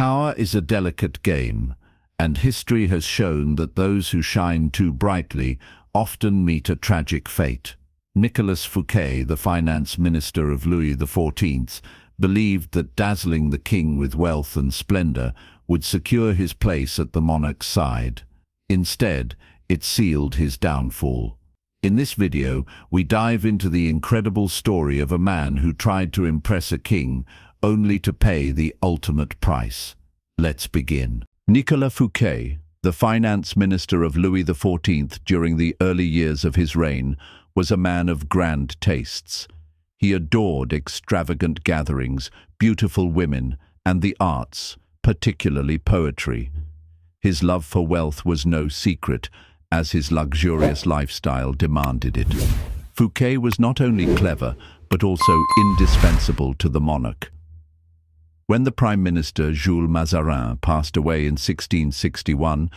Power is a delicate game, and history has shown that those who shine too brightly often meet a tragic fate. Nicolas Fouquet, the finance minister of Louis XIV, believed that dazzling the king with wealth and splendor would secure his place at the monarch's side. Instead, it sealed his downfall. In this video, we dive into the incredible story of a man who tried to impress a king only to pay the ultimate price. Let's begin. Nicolas Fouquet, the finance minister of Louis XIV during the early years of his reign, was a man of grand tastes. He adored extravagant gatherings, beautiful women, and the arts, particularly poetry. His love for wealth was no secret, as his luxurious lifestyle demanded it. Fouquet was not only clever, but also indispensable to the monarch. When the Prime Minister Jules Mazarin passed away in 1661,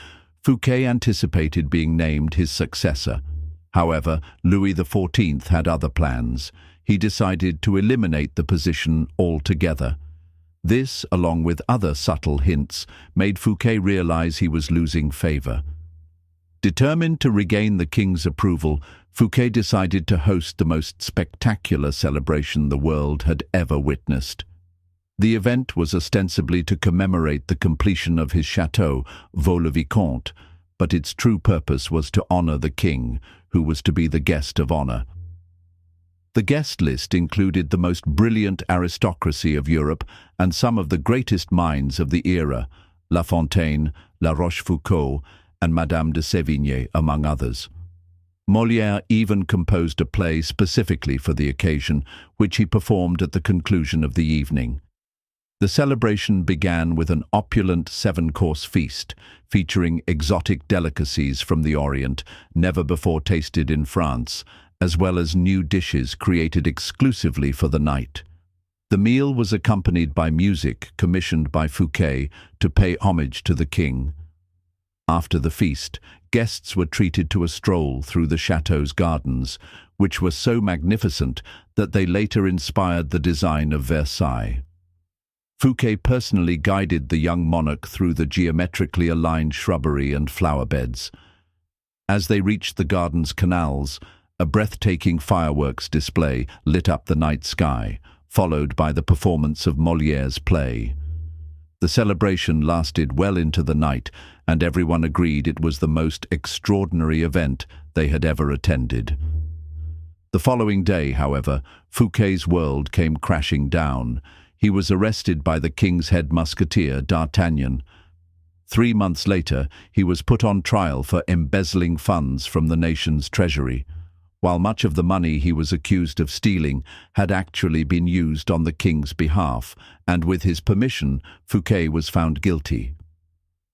Fouquet anticipated being named his successor. However, Louis XIV had other plans. He decided to eliminate the position altogether. This, along with other subtle hints, made Fouquet realize he was losing favor. Determined to regain the king's approval, Fouquet decided to host the most spectacular celebration the world had ever witnessed. The event was ostensibly to commemorate the completion of his chateau, Vaux-le-Vicomte, but its true purpose was to honor the king, who was to be the guest of honor. The guest list included the most brilliant aristocracy of Europe and some of the greatest minds of the era, La Fontaine, La Rochefoucauld, and Madame de Sévigné, among others. Molière even composed a play specifically for the occasion, which he performed at the conclusion of the evening. The celebration began with an opulent 7-course feast, featuring exotic delicacies from the Orient, never before tasted in France, as well as new dishes created exclusively for the night. The meal was accompanied by music commissioned by Fouquet to pay homage to the king. After the feast, guests were treated to a stroll through the chateau's gardens, which were so magnificent that they later inspired the design of Versailles. Fouquet personally guided the young monarch through the geometrically aligned shrubbery and flower beds. As they reached the garden's canals, a breathtaking fireworks display lit up the night sky, followed by the performance of Molière's play. The celebration lasted well into the night, and everyone agreed it was the most extraordinary event they had ever attended. The following day, however, Fouquet's world came crashing down. He was arrested by the king's head musketeer, D'Artagnan. 3 months later, he was put on trial for embezzling funds from the nation's treasury, while much of the money he was accused of stealing had actually been used on the king's behalf, and with his permission, Fouquet was found guilty.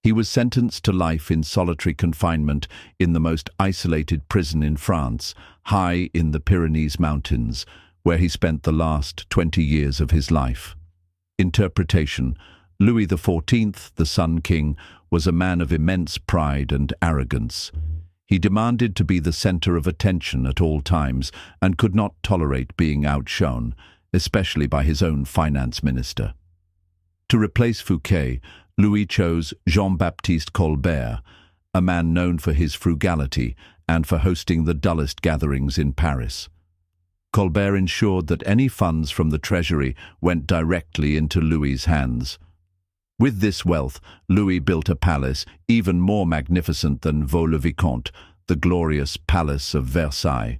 He was sentenced to life in solitary confinement in the most isolated prison in France, high in the Pyrenees Mountains, where he spent the last 20 years of his life. Interpretation: Louis XIV, the Sun King, was a man of immense pride and arrogance. He demanded to be the center of attention at all times and could not tolerate being outshone, especially by his own finance minister. To replace Fouquet, Louis chose Jean-Baptiste Colbert, a man known for his frugality and for hosting the dullest gatherings in Paris. Colbert ensured that any funds from the treasury went directly into Louis's hands. With this wealth, Louis built a palace even more magnificent than Vaux-le-Vicomte, the glorious Palace of Versailles.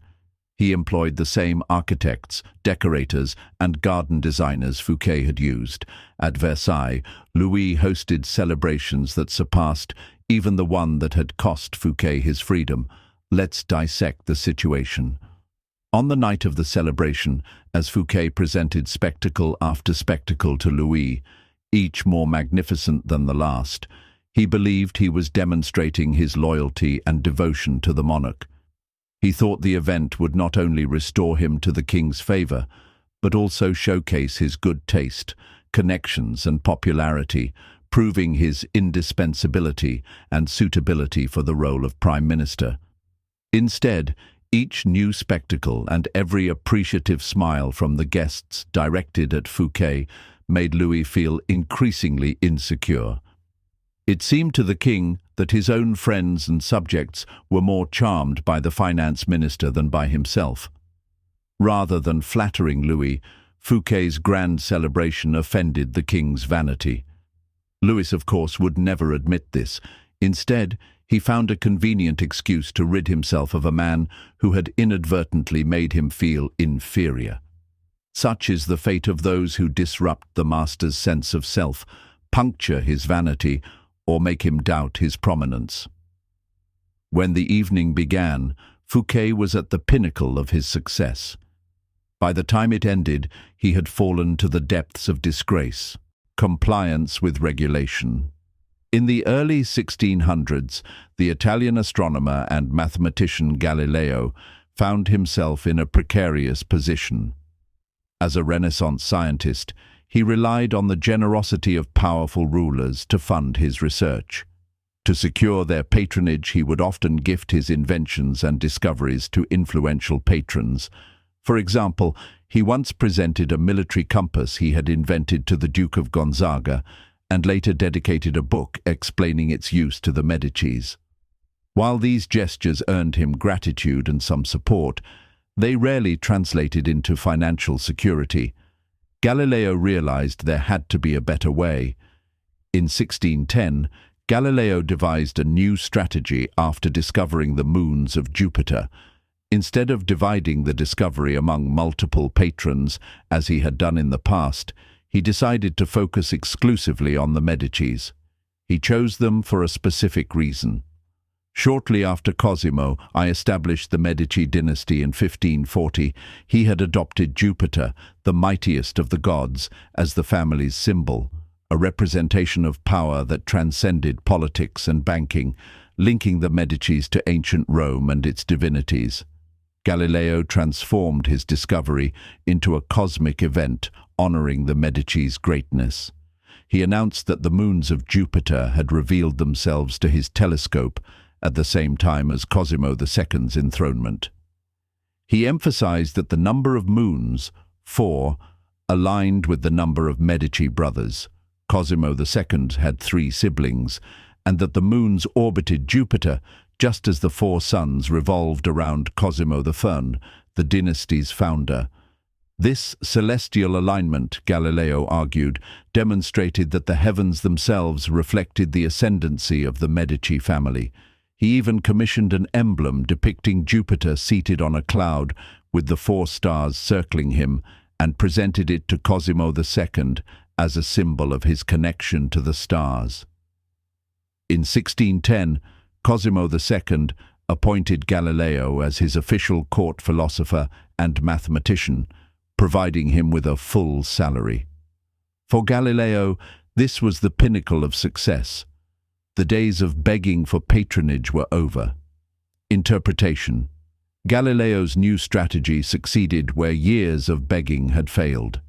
He employed the same architects, decorators, and garden designers Fouquet had used. At Versailles, Louis hosted celebrations that surpassed even the one that had cost Fouquet his freedom. Let's dissect the situation. On the night of the celebration, as Fouquet presented spectacle after spectacle to Louis, each more magnificent than the last, he believed he was demonstrating his loyalty and devotion to the monarch. He thought the event would not only restore him to the king's favor, but also showcase his good taste, connections, and popularity, proving his indispensability and suitability for the role of prime minister. Instead, each new spectacle and every appreciative smile from the guests directed at Fouquet made Louis feel increasingly insecure. It seemed to the king that his own friends and subjects were more charmed by the finance minister than by himself. Rather than flattering Louis, Fouquet's grand celebration offended the king's vanity. Louis, of course, would never admit this. Instead, he found a convenient excuse to rid himself of a man who had inadvertently made him feel inferior. Such is the fate of those who disrupt the master's sense of self, puncture his vanity, or make him doubt his prominence. When the evening began, Fouquet was at the pinnacle of his success. By the time it ended, he had fallen to the depths of disgrace, compliance with regulation. In the early 1600s, the Italian astronomer and mathematician Galileo found himself in a precarious position. As a Renaissance scientist, he relied on the generosity of powerful rulers to fund his research. To secure their patronage, he would often gift his inventions and discoveries to influential patrons. For example, he once presented a military compass he had invented to the Duke of Gonzaga, and later dedicated a book explaining its use to the Medicis. While these gestures earned him gratitude and some support, they rarely translated into financial security. Galileo realized there had to be a better way. In 1610, Galileo devised a new strategy after discovering the moons of Jupiter. Instead of dividing the discovery among multiple patrons, as he had done in the past, he decided to focus exclusively on the Medicis. He chose them for a specific reason. Shortly after Cosimo I established the Medici dynasty in 1540, he had adopted Jupiter, the mightiest of the gods, as the family's symbol, a representation of power that transcended politics and banking, linking the Medicis to ancient Rome and its divinities. Galileo transformed his discovery into a cosmic event honoring the Medici's greatness. He announced that the moons of Jupiter had revealed themselves to his telescope at the same time as Cosimo II's enthronement. He emphasized that the number of moons, 4, aligned with the number of Medici brothers. Cosimo II had 3 siblings, and that the moons orbited Jupiter just as the 4 suns revolved around Cosimo I, the dynasty's founder. This celestial alignment, Galileo argued, demonstrated that the heavens themselves reflected the ascendancy of the Medici family. He even commissioned an emblem depicting Jupiter seated on a cloud with the 4 stars circling him, and presented it to Cosimo II as a symbol of his connection to the stars. In 1610, Cosimo II appointed Galileo as his official court philosopher and mathematician, providing him with a full salary. For Galileo, this was the pinnacle of success. The days of begging for patronage were over. Interpretation. Galileo's new strategy succeeded where years of begging had failed.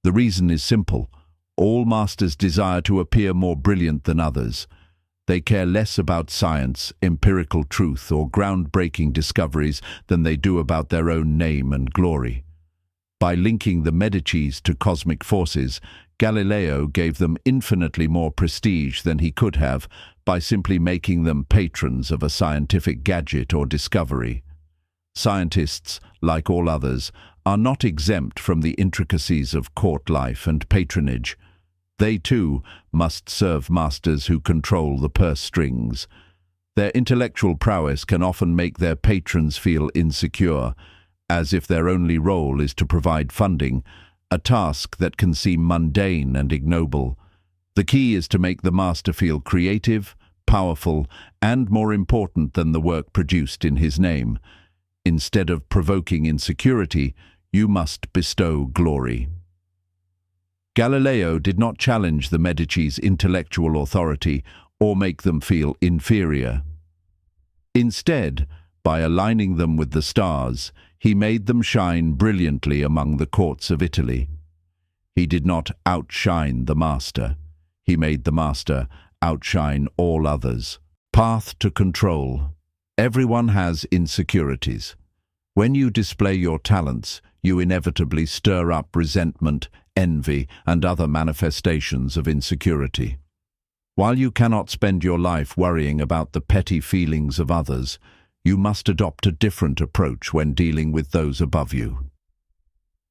The reason is simple. All masters desire to appear more brilliant than others. They care less about science, empirical truth, or groundbreaking discoveries than they do about their own name and glory. By linking the Medicis to cosmic forces, Galileo gave them infinitely more prestige than he could have by simply making them patrons of a scientific gadget or discovery. Scientists, like all others, are not exempt from the intricacies of court life and patronage. They, too, must serve masters who control the purse strings. Their intellectual prowess can often make their patrons feel insecure, as if their only role is to provide funding, a task that can seem mundane and ignoble. The key is to make the master feel creative, powerful, and more important than the work produced in his name. Instead of provoking insecurity, you must bestow glory. Galileo did not challenge the Medici's intellectual authority or make them feel inferior. Instead, by aligning them with the stars, he made them shine brilliantly among the courts of Italy. He did not outshine the master. He made the master outshine all others. Path to control. Everyone has insecurities. When you display your talents, you inevitably stir up resentment, envy, and other manifestations of insecurity. While you cannot spend your life worrying about the petty feelings of others, you must adopt a different approach when dealing with those above you.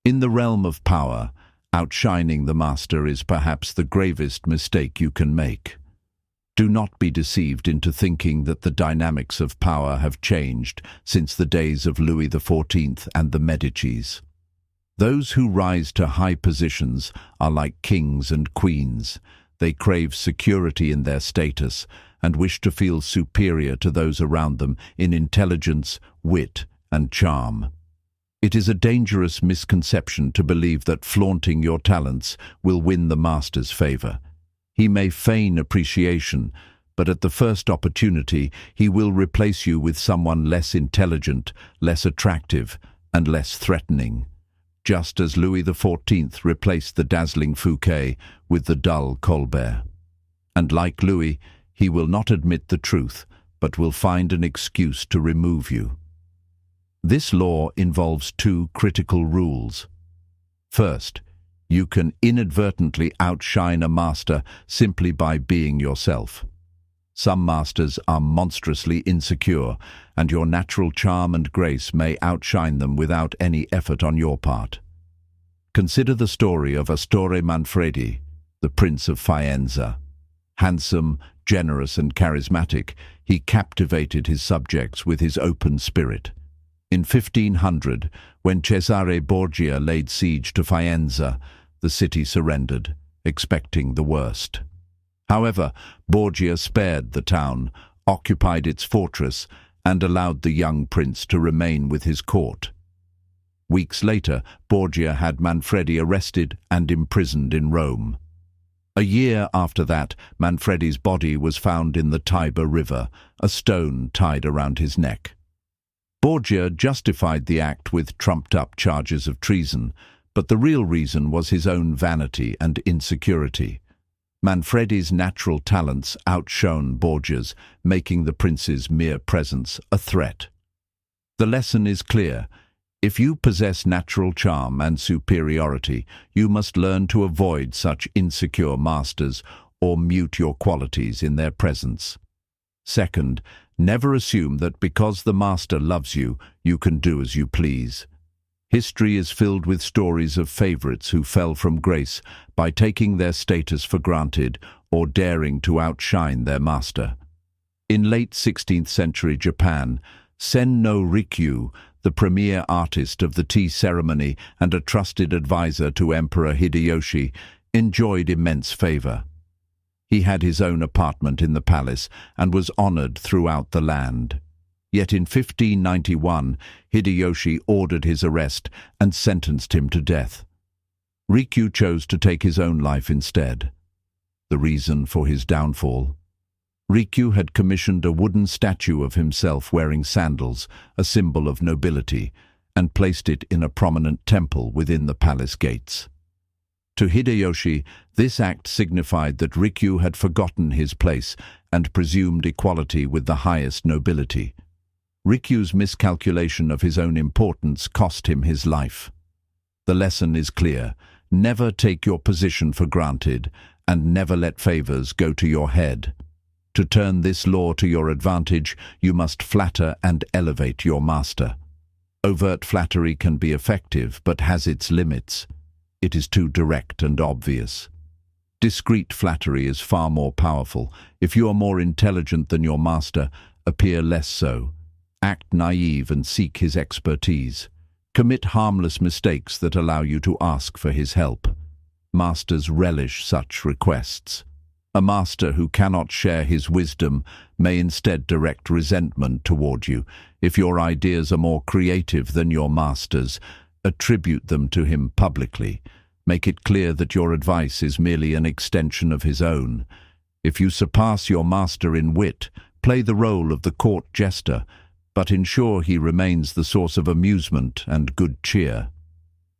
In the realm of power, outshining the master is perhaps the gravest mistake you can make. Do not be deceived into thinking that the dynamics of power have changed since the days of Louis XIV and the Medicis. Those who rise to high positions are like kings and queens. They crave security in their status and wish to feel superior to those around them in intelligence, wit, and charm. It is a dangerous misconception to believe that flaunting your talents will win the master's favor. He may feign appreciation, but at the first opportunity he will replace you with someone less intelligent, less attractive, and less threatening. Just as Louis XIV replaced the dazzling Fouquet with the dull Colbert. And like Louis, he will not admit the truth, but will find an excuse to remove you. This law involves two critical rules. First, you can inadvertently outshine a master simply by being yourself. Some masters are monstrously insecure, and your natural charm and grace may outshine them without any effort on your part. Consider the story of Astore Manfredi, the Prince of Faenza. Handsome, generous, and charismatic, he captivated his subjects with his open spirit. In 1500, when Cesare Borgia laid siege to Faenza, the city surrendered, expecting the worst. However, Borgia spared the town, occupied its fortress, and allowed the young prince to remain with his court. Weeks later, Borgia had Manfredi arrested and imprisoned in Rome. A year after that, Manfredi's body was found in the Tiber River, a stone tied around his neck. Borgia justified the act with trumped-up charges of treason, but the real reason was his own vanity and insecurity. Manfredi's natural talents outshone Borgia's, making the prince's mere presence a threat. The lesson is clear. If you possess natural charm and superiority, you must learn to avoid such insecure masters or mute your qualities in their presence. Second, never assume that because the master loves you, you can do as you please. History is filled with stories of favorites who fell from grace by taking their status for granted or daring to outshine their master. In late 16th century Japan, Sen no Rikyu, the premier artist of the tea ceremony and a trusted advisor to Emperor Hideyoshi, enjoyed immense favor. He had his own apartment in the palace and was honored throughout the land. Yet in 1591, Hideyoshi ordered his arrest and sentenced him to death. Rikyu chose to take his own life instead. The reason for his downfall? Rikyu had commissioned a wooden statue of himself wearing sandals, a symbol of nobility, and placed it in a prominent temple within the palace gates. To Hideyoshi, this act signified that Rikyu had forgotten his place and presumed equality with the highest nobility. Rikyu's miscalculation of his own importance cost him his life. The lesson is clear. Never take your position for granted, and never let favors go to your head. To turn this law to your advantage, you must flatter and elevate your master. Overt flattery can be effective, but has its limits. It is too direct and obvious. Discreet flattery is far more powerful. If you are more intelligent than your master, appear less so. Act naive and seek his expertise. Commit harmless mistakes that allow you to ask for his help. Masters relish such requests. A master who cannot share his wisdom may instead direct resentment toward you. If your ideas are more creative than your master's, attribute them to him publicly. Make it clear that your advice is merely an extension of his own. If you surpass your master in wit, play the role of the court jester, but ensure he remains the source of amusement and good cheer.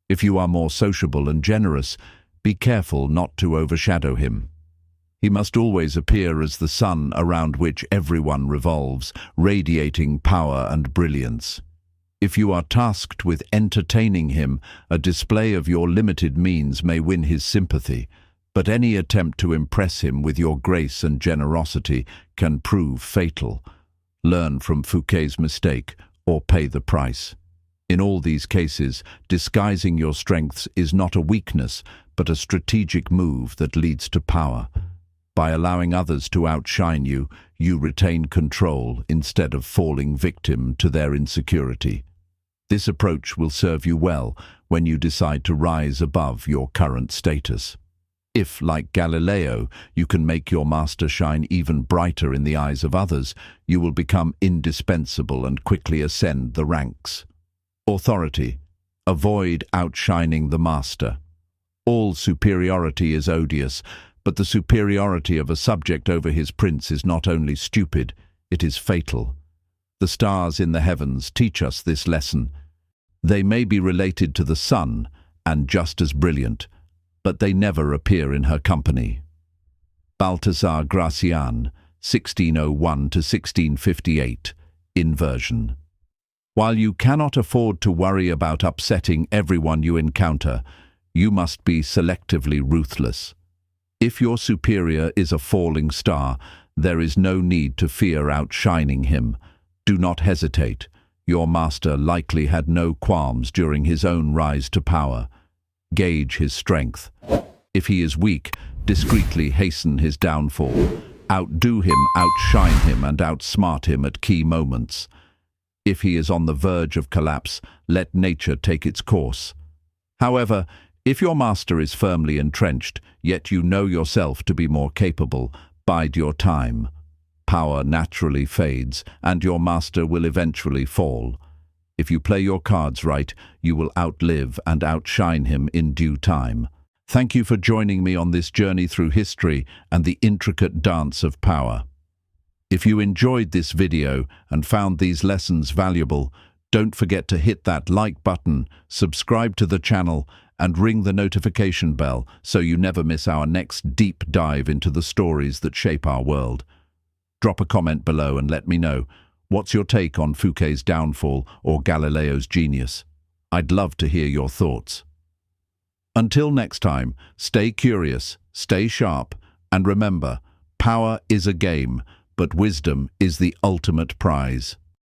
If you are more sociable and generous, be careful not to overshadow him. He must always appear as the sun around which everyone revolves, radiating power and brilliance. If you are tasked with entertaining him, a display of your limited means may win his sympathy, but any attempt to impress him with your grace and generosity can prove fatal. Learn from Fouquet's mistake or pay the price. In all these cases, disguising your strengths is not a weakness, but a strategic move that leads to power. By allowing others to outshine you, you retain control instead of falling victim to their insecurity. This approach will serve you well when you decide to rise above your current status. If, like Galileo, you can make your master shine even brighter in the eyes of others, you will become indispensable and quickly ascend the ranks. Authority. Avoid outshining the master. All superiority is odious, but the superiority of a subject over his prince is not only stupid, it is fatal. The stars in the heavens teach us this lesson. They may be related to the sun and just as brilliant, but they never appear in her company. Balthazar Gracian, 1601 to 1658, inversion. While you cannot afford to worry about upsetting everyone you encounter, you must be selectively ruthless. If your superior is a falling star, there is no need to fear outshining him. Do not hesitate. Your master likely had no qualms during his own rise to power. Gauge his strength. If he is weak, discreetly hasten his downfall. Outdo him, outshine him, and outsmart him at key moments. If he is on the verge of collapse, let nature take its course. However, if your master is firmly entrenched, yet you know yourself to be more capable, bide your time. Power naturally fades, and your master will eventually fall. If you play your cards right, you will outlive and outshine him in due time. Thank you for joining me on this journey through history and the intricate dance of power. If you enjoyed this video and found these lessons valuable, don't forget to hit that like button, subscribe to the channel, and ring the notification bell so you never miss our next deep dive into the stories that shape our world. Drop a comment below and let me know, what's your take on Fouquet's downfall or Galileo's genius? I'd love to hear your thoughts. Until next time, stay curious, stay sharp, and remember, power is a game, but wisdom is the ultimate prize.